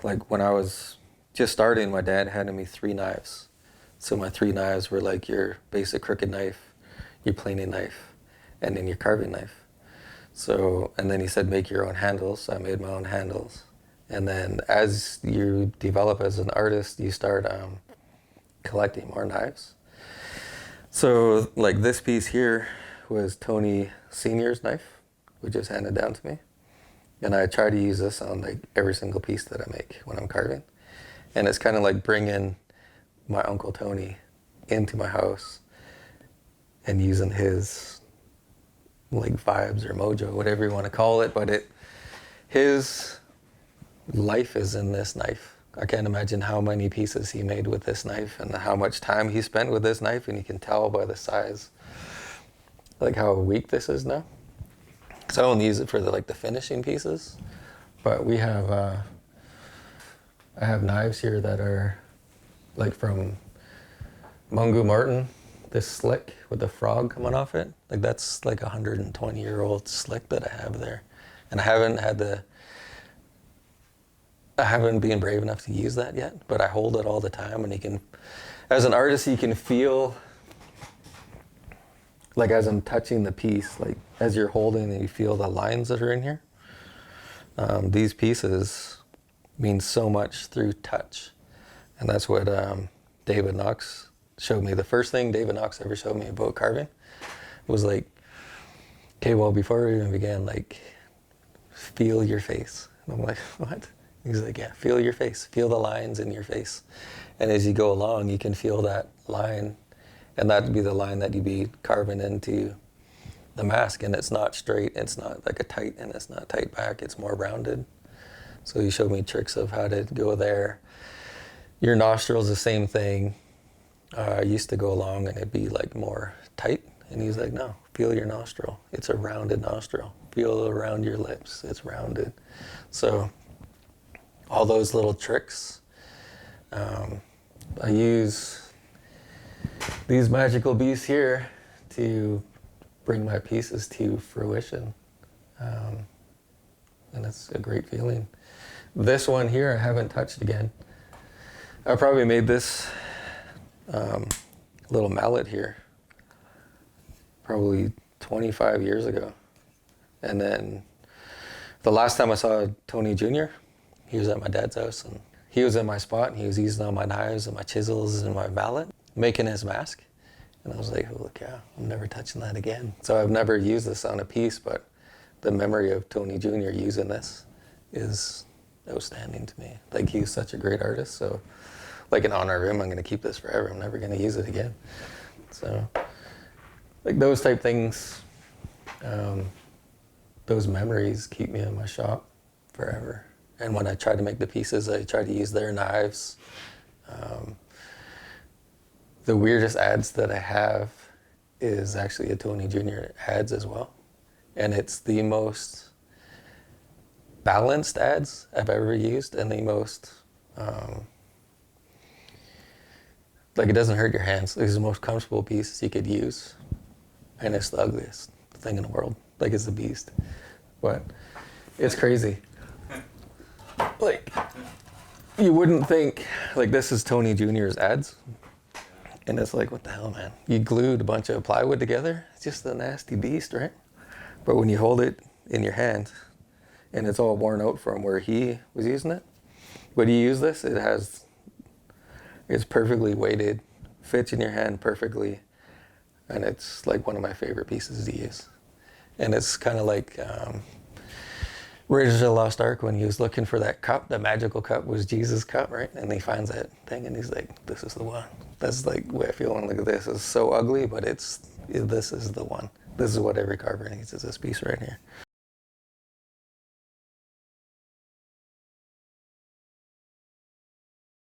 like when I was just starting, my dad handed me 3 knives. So my 3 knives were like your basic crooked knife, your planing knife, and then your carving knife. So, and then he said, make your own handles. So I made my own handles. And then as you develop as an artist, you start collecting more knives. So like this piece here was Tony Sr.'s knife, which was handed down to me. And I try to use this on like every single piece that I make when I'm carving. And it's kind of like bringing my Uncle Tony into my house and using his like vibes or mojo, whatever you want to call it. But his life is in this knife. I can't imagine how many pieces he made with this knife and how much time he spent with this knife, and you can tell by the size, like how weak this is now. So I only use it for the finishing pieces, but we have, I have knives here that are like from Mungo Martin, this slick with the frog coming off it. Like that's like 120-year-old slick that I have there. And I haven't been brave enough to use that yet, but I hold it all the time, and you can, as an artist, you can feel, like as I'm touching the piece, like as you're holding and you feel the lines that are in here. These pieces mean so much through touch. And that's what David Knox showed me. The first thing David Knox ever showed me about carving was like, okay, well, before we even began, like, feel your face. And I'm like, what? He's like, yeah, feel your face. Feel the lines in your face. And as you go along, you can feel that line. And that'd be the line that you'd be carving into the mask. And it's not straight. It's not like a tight, and it's not tight back. It's more rounded. So he showed me tricks of how to go there. Your nostrils, the same thing. I used to go along and it'd be like more tight. And he's like, no, feel your nostril. It's a rounded nostril. Feel around your lips. It's rounded. So all those little tricks. I use these magical beasts here to bring my pieces to fruition. And it's a great feeling. This one here I haven't touched again. I probably made this little mallet here probably 25 years ago. And then the last time I saw Tony Jr., he was at my dad's house, and he was in my spot, and he was using all my knives and my chisels and my mallet, making his mask. And I was like, holy cow, I'm never touching that again. So I've never used this on a piece, but the memory of Tony Jr. using this is outstanding to me. Like, he's such a great artist, so like in honor of him, I'm gonna keep this forever. I'm never gonna use it again. So like those type things, those memories keep me in my shop forever. And when I try to make the pieces, I try to use their knives. The weirdest ads that I have is actually a Tony Jr. ads as well. And it's the most balanced ads I've ever used, and the most, like, it doesn't hurt your hands. It's the most comfortable piece you could use. And it's the ugliest thing in the world. Like, it's a beast. But it's crazy. Like, you wouldn't think, like, this is Tony Jr.'s ads. And it's like, what the hell, man? You glued a bunch of plywood together. It's just a nasty beast, right? But when you hold it in your hand, and it's all worn out from where he was using it, when you use this, it's perfectly weighted, fits in your hand perfectly, and it's like one of my favorite pieces to use. And it's kind of like Raiders of the Lost Ark, when he was looking for that cup. The magical cup was Jesus' cup, right? And he finds that thing, and he's like, this is the one. That's like the way I feel when I look at this. It's so ugly, but this is the one. This is what every carver needs, is this piece right here.